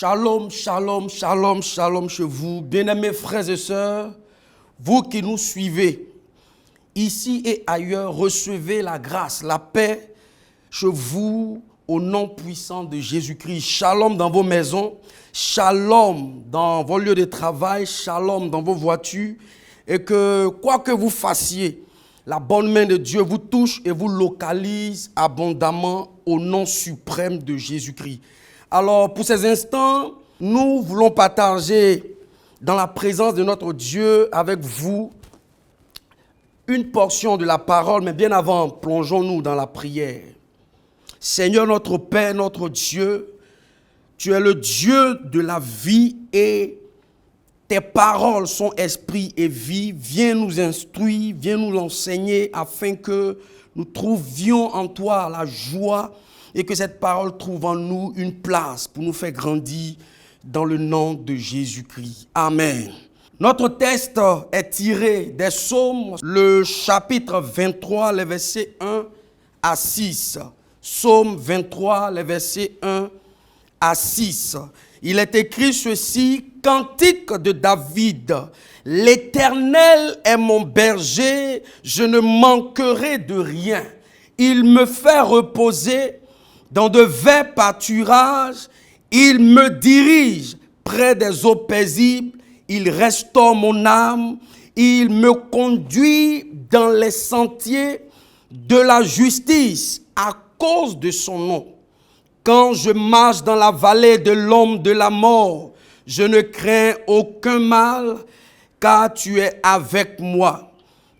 Shalom, shalom, shalom, shalom chez vous, bien-aimés frères et sœurs, vous qui nous suivez, ici et ailleurs, recevez la grâce, la paix chez vous au nom puissant de Jésus-Christ. Shalom dans vos maisons, shalom dans vos lieux de travail, shalom dans vos voitures, et que quoi que vous fassiez, la bonne main de Dieu vous touche et vous localise abondamment au nom suprême de Jésus-Christ. Alors, pour ces instants, nous voulons partager dans la présence de notre Dieu avec vous une portion de la parole, mais bien avant, plongeons-nous dans la prière. Seigneur notre Père, notre Dieu, tu es le Dieu de la vie et tes paroles sont esprit et vie. Viens nous instruire, viens nous enseigner afin que nous trouvions en toi la joie et que cette parole trouve en nous une place pour nous faire grandir dans le nom de Jésus-Christ. Amen. Notre texte est tiré des Psaumes, le chapitre 23, les versets 1 à 6. Psaume 23, les versets 1 à 6. Il est écrit ceci, « Cantique de David, l'Éternel est mon berger, je ne manquerai de rien. Il me fait reposer dans de verts pâturages, il me dirige près des eaux paisibles, il restaure mon âme, il me conduit dans les sentiers de la justice à cause de son nom. Quand je marche dans la vallée de l'ombre de la mort, je ne crains aucun mal, car tu es avec moi.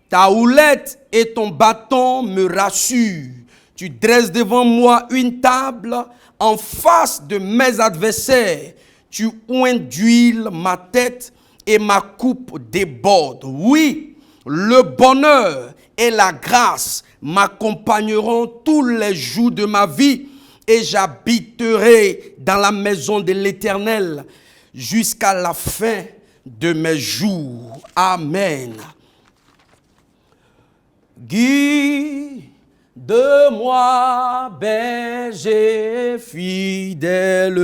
Ta houlette et ton bâton me rassurent. Tu dresses devant moi une table en face de mes adversaires. Tu oins d'huile ma tête et ma coupe déborde. Oui, le bonheur et la grâce m'accompagneront tous les jours de ma vie et j'habiterai dans la maison de l'Éternel jusqu'à la fin de mes jours. Amen. Guide-moi, berger fidèle,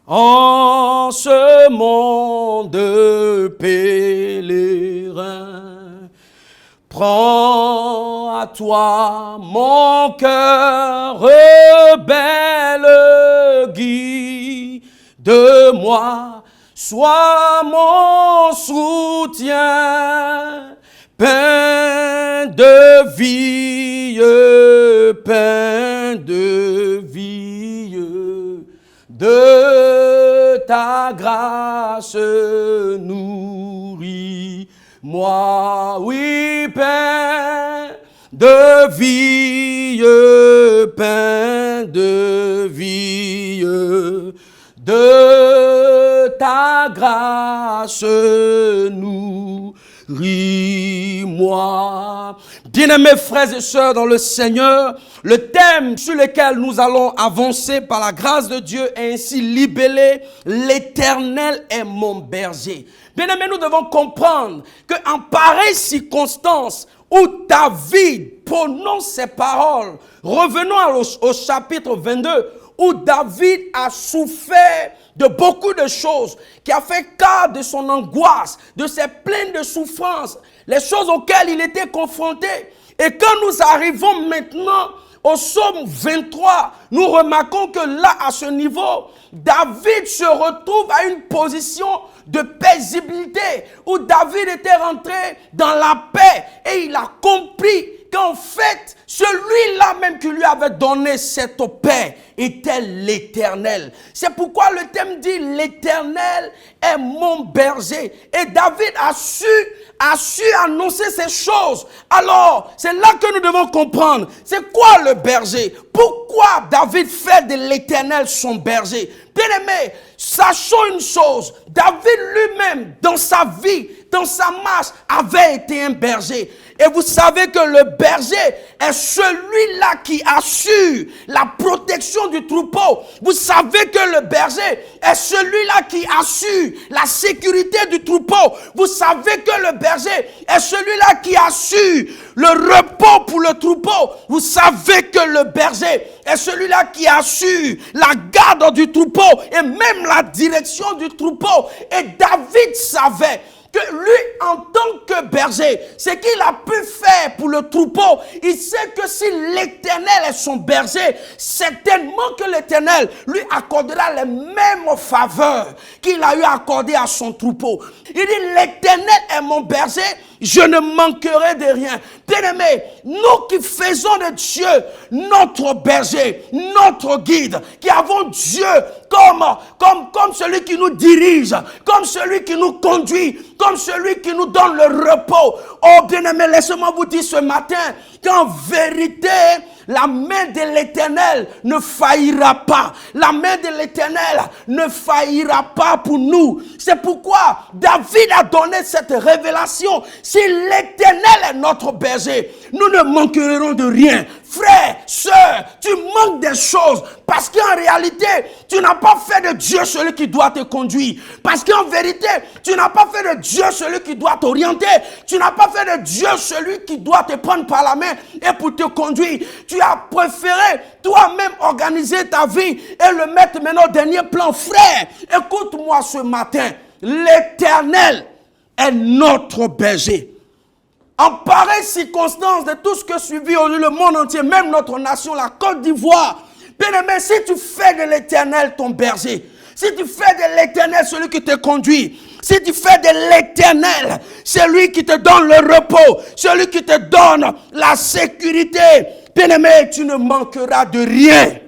en ce monde pèlerin. Prends à toi mon cœur rebelle, guide-moi, sois mon soutien. Pain de vie, de ta grâce nourris-moi. Oui, pain de vie, de ta grâce nourris-moi. Bien-aimés frères et sœurs dans le Seigneur, le thème sur lequel nous allons avancer par la grâce de Dieu est ainsi libellé, l'Éternel est mon berger. Bien-aimés, nous devons comprendre qu'en pareille circonstance où David prononce ces paroles, revenons au chapitre 22, où David a souffert de beaucoup de choses, qui a fait cas de son angoisse, de ses plaintes de souffrance, les choses auxquelles il était confronté. Et quand nous arrivons maintenant au psaume 23, nous remarquons que là, à ce niveau, David se retrouve à une position de paisibilité, où David était rentré dans la paix et il a compris qu'en fait, celui-là même qui lui avait donné cette paix était l'Éternel. C'est pourquoi le thème dit l'Éternel est mon berger. Et David a su annoncer ces choses. Alors, c'est là que nous devons comprendre. C'est quoi le berger? Pourquoi David fait de l'Éternel son berger? Bien-aimés, sachons une chose. David lui-même, dans sa vie, dans sa marche, avait été un berger. Et vous savez que le berger est celui-là qui assure la protection du troupeau. Vous savez que le berger est celui-là qui assure la sécurité du troupeau. Vous savez que le berger est celui-là qui assure le repos pour le troupeau. Vous savez que le berger est celui-là qui assure la garde du troupeau et même la direction du troupeau. Et David savait que lui, en tant que berger, ce qu'il a pu faire pour le troupeau, il sait que si l'Éternel est son berger, certainement que l'Éternel lui accordera les mêmes faveurs qu'il a eu accordées à son troupeau. Il dit, l'Éternel est mon berger, je ne manquerai de rien. Bien-aimés, nous qui faisons de Dieu notre berger, notre guide, qui avons Dieu comme celui qui nous dirige, comme celui qui nous conduit, comme celui qui nous donne le repos. Oh bien-aimés, laissez-moi vous dire ce matin qu'en vérité, la main de l'Éternel ne faillira pas. La main de l'Éternel ne faillira pas pour nous. C'est pourquoi David a donné cette révélation. Si l'Éternel est notre berger, nous ne manquerons de rien. Frère, sœur, tu manques des choses parce qu'en réalité, tu n'as pas fait de Dieu celui qui doit te conduire. Parce qu'en vérité, tu n'as pas fait de Dieu celui qui doit t'orienter. Tu n'as pas fait de Dieu celui qui doit te prendre par la main et pour te conduire. Tu as préféré toi-même organiser ta vie et le mettre maintenant au dernier plan. Frère, écoute-moi ce matin. L'Éternel est notre berger. En pareille circonstance de tout ce que suivi aujourd'hui le monde entier, même notre nation, la Côte d'Ivoire, bien-aimé, si tu fais de l'Éternel ton berger, si tu fais de l'Éternel celui qui te conduit, si tu fais de l'Éternel celui qui te donne le repos, celui qui te donne la sécurité, bien-aimé, tu ne manqueras de rien.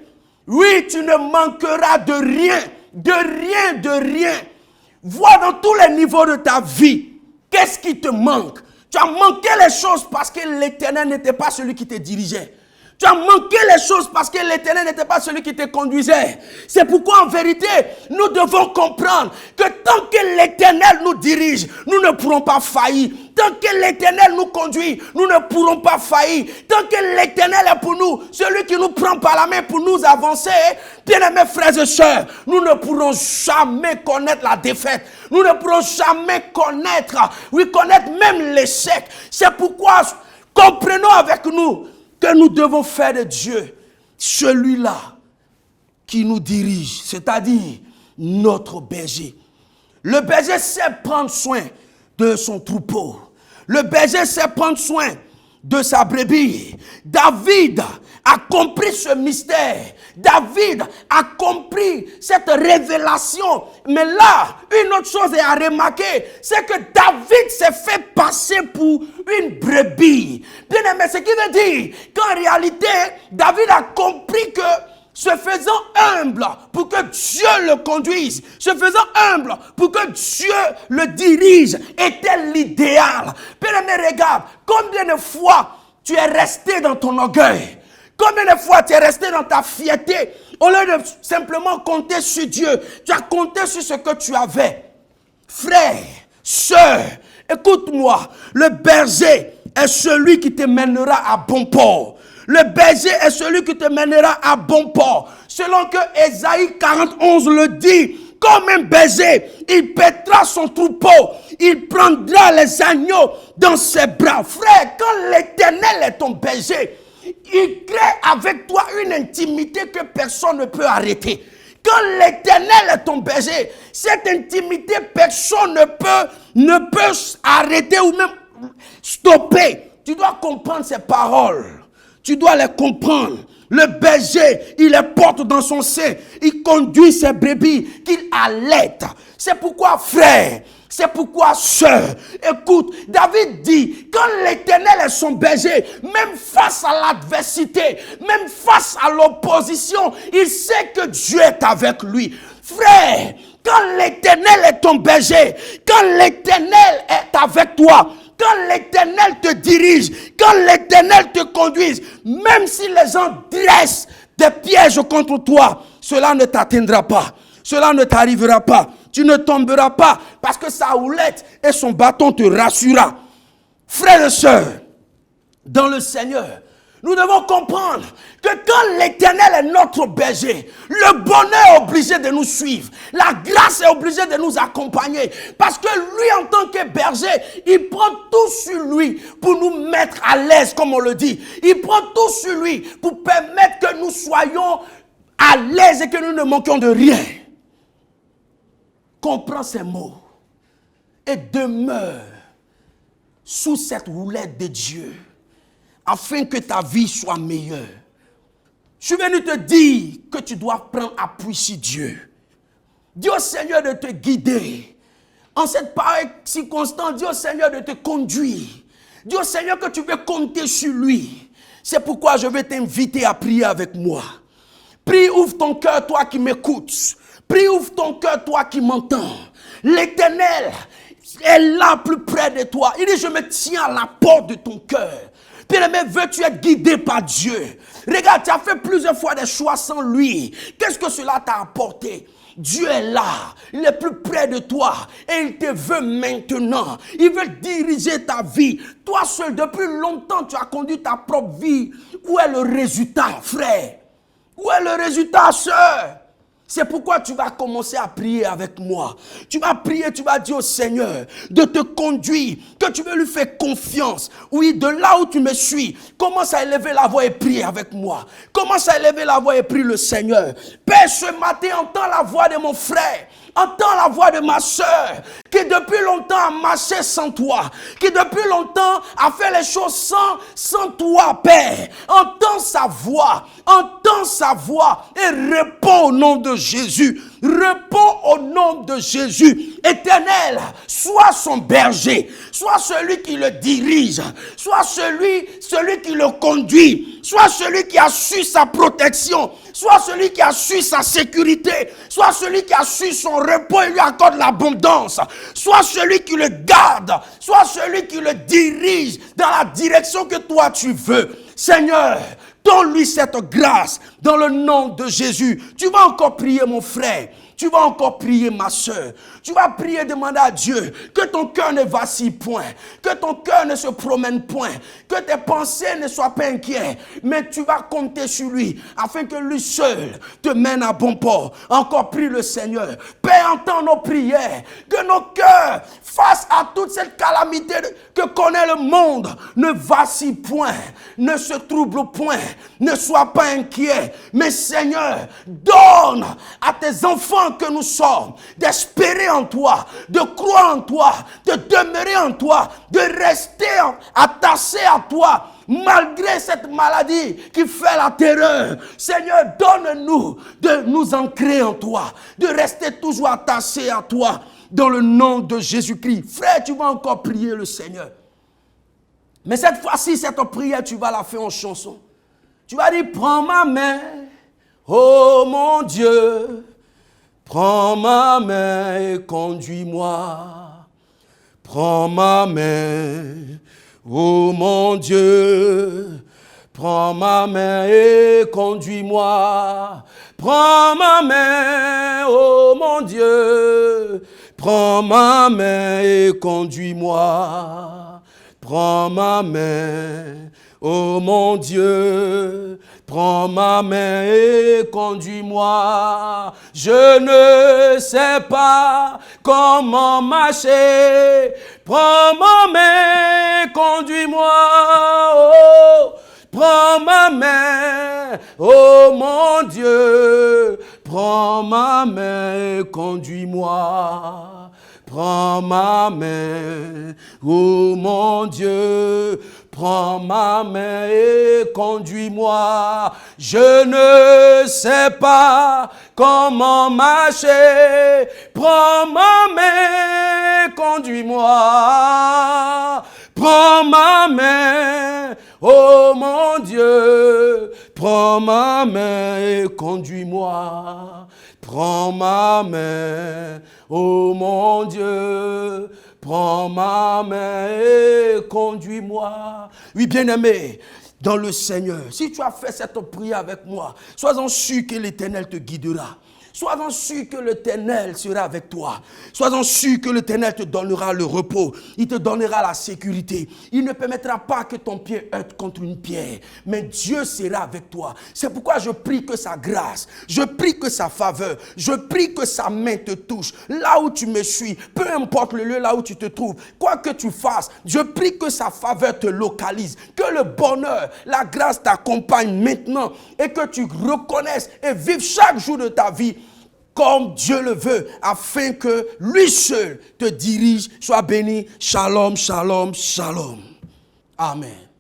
Oui, tu ne manqueras de rien, de rien, de rien. Vois dans tous les niveaux de ta vie, qu'est-ce qui te manque? Tu as manqué les choses parce que l'Éternel n'était pas celui qui te dirigeait. Tu as manqué les choses parce que l'Éternel n'était pas celui qui te conduisait. C'est pourquoi en vérité, nous devons comprendre que tant que l'Éternel nous dirige, nous ne pourrons pas faillir. Tant que l'Éternel nous conduit, nous ne pourrons pas faillir. Tant que l'Éternel est pour nous, celui qui nous prend par la main pour nous avancer, bien-aimés frères et sœurs, nous ne pourrons jamais connaître la défaite. Nous ne pourrons jamais connaître même l'échec. C'est pourquoi comprenons avec nous que nous devons faire de Dieu celui-là qui nous dirige, c'est-à-dire notre berger. Le berger sait prendre soin de son troupeau. Le berger sait prendre soin de sa brebis. David a compris ce mystère. David a compris cette révélation. Mais là, une autre chose est à remarquer, c'est que David s'est fait passer pour une brebis. Bien aimé, ce qui veut dire qu'en réalité, David a compris que se faisant humble pour que Dieu le conduise, se faisant humble pour que Dieu le dirige, était l'idéal. Bien aimé, regarde, combien de fois tu es resté dans ton orgueil? Combien de fois tu es resté dans ta fierté? Au lieu de simplement compter sur Dieu, tu as compté sur ce que tu avais. Frère, sœur, écoute-moi. Le berger est celui qui te mènera à bon port. Le berger est celui qui te mènera à bon port. Selon que Ésaïe 41 le dit, comme un berger, il paîtra son troupeau. Il prendra les agneaux dans ses bras. Frère, quand l'Éternel est ton berger, il crée avec toi une intimité que personne ne peut arrêter. Quand l'Éternel est ton berger, cette intimité, personne ne peut arrêter ou même stopper. Tu dois comprendre ces paroles. Tu dois les comprendre. Le berger, il les porte dans son sein. Il conduit ses brebis qu'il allaite. C'est pourquoi, frère, c'est pourquoi, sœur, écoute, David dit, quand l'Éternel est son berger, même face à l'adversité, même face à l'opposition, il sait que Dieu est avec lui. Frère, quand l'Éternel est ton berger, quand l'Éternel est avec toi, quand l'Éternel te dirige, quand l'Éternel te conduise, même si les gens dressent des pièges contre toi, cela ne t'atteindra pas. Cela ne t'arrivera pas. Tu ne tomberas pas parce que sa houlette et son bâton te rassurera. Frères et sœurs, dans le Seigneur, Nous devons comprendre que quand l'Éternel est notre berger, le bonheur est obligé de nous suivre. La grâce est obligée de nous accompagner. Parce que lui, en tant que berger, il prend tout sur lui pour nous mettre à l'aise, comme on le dit. Il prend tout sur lui pour permettre que nous soyons à l'aise et que nous ne manquions de rien. Comprends ces mots et demeure sous cette roulette de Dieu, afin que ta vie soit meilleure. Je suis venu te dire que tu dois prendre appui sur Dieu. Dis au Seigneur de te guider. En cette pareille circonstance, dis au Seigneur de te conduire. Dis au Seigneur que tu veux compter sur lui. C'est pourquoi je vais t'inviter à prier avec moi. Prie, ouvre ton cœur, toi qui m'écoutes. Prie, ouvre ton cœur, toi qui m'entends. L'Éternel est là plus près de toi. Il dit, je me tiens à la porte de ton cœur. Bien-aimé, veux-tu être guidé par Dieu? Regarde, tu as fait plusieurs fois des choix sans lui. Qu'est-ce que cela t'a apporté? Dieu est là, il est plus près de toi et il te veut maintenant. Il veut diriger ta vie. Toi seul, depuis longtemps, tu as conduit ta propre vie. Où est le résultat, frère? Où est le résultat, sœur? C'est pourquoi tu vas commencer à prier avec moi. Tu vas prier, tu vas dire au Seigneur de te conduire, que tu veux lui faire confiance. Oui, de là où tu me suis, commence à élever la voix et prier avec moi. Commence à élever la voix et prie le Seigneur. Père, ce matin, entends la voix de mon frère. Entends la voix de ma soeur qui depuis longtemps a marché sans toi, qui depuis longtemps a fait les choses sans toi, Père. Entends sa voix et réponds au nom de Jésus. Réponds au nom de Jésus. Éternel, sois son berger, sois celui qui le dirige, sois celui qui le conduit, sois celui qui assure sa protection, sois celui qui assure sa sécurité, sois celui qui assure son repos et lui accorde l'abondance, sois celui qui le garde, sois celui qui le dirige dans la direction que toi tu veux. Seigneur, donne-lui cette grâce dans le nom de Jésus. Tu vas encore prier mon frère. Tu vas encore prier ma soeur. Tu vas prier, demander à Dieu que ton cœur ne vacille point, que ton cœur ne se promène point, que tes pensées ne soient pas inquiètes, mais tu vas compter sur lui afin que lui seul te mène à bon port. Encore prie le Seigneur. Père, entends nos prières, que nos cœurs, face à toute cette calamité que connaît le monde, ne vacille point, ne se trouble point, ne sois pas inquiet, mais Seigneur, donne à tes enfants que nous sommes d'espérer en toi, de croire en toi, de demeurer en toi, de rester attachés à toi malgré cette maladie qui fait la terreur. Seigneur, donne-nous de nous ancrer en toi, de rester toujours attachés à toi dans le nom de Jésus-Christ. Frère, tu vas encore prier le Seigneur. Mais cette fois-ci, cette prière, tu vas la faire en chanson. Tu vas dire, prends ma main, oh mon Dieu. Prends ma main et conduis-moi. Prends ma main, oh mon Dieu. Prends ma main et conduis-moi. Prends ma main, oh mon Dieu. Prends ma main et conduis-moi. Prends ma main, oh mon Dieu. Prends ma main et conduis-moi. Je ne sais pas comment marcher. Prends ma main, conduis-moi. Oh, prends ma main, oh mon Dieu. Prends ma main et conduis-moi. Prends ma main, oh mon Dieu. Prends ma main et conduis-moi. Je ne sais pas comment marcher. Prends ma main, conduis-moi. Prends ma main, oh mon Dieu. Prends ma main et conduis-moi. Prends ma main, oh mon Dieu. Prends ma main et conduis-moi. Oui, bien-aimé, dans le Seigneur, si tu as fait cette prière avec moi, sois-en sûr que l'Éternel te guidera. Sois-en sûr que l'Éternel sera avec toi. Sois-en sûr que l'Éternel te donnera le repos. Il te donnera la sécurité. Il ne permettra pas que ton pied heurte contre une pierre. Mais Dieu sera avec toi. C'est pourquoi je prie que sa grâce, je prie que sa faveur, je prie que sa main te touche. Là où tu me suis, peu importe le lieu là où tu te trouves, quoi que tu fasses, je prie que sa faveur te localise. Que le bonheur, la grâce t'accompagne maintenant et que tu reconnaisses et vives chaque jour de ta vie comme Dieu le veut, afin que lui seul te dirige. Sois béni. Shalom, shalom, shalom. Amen.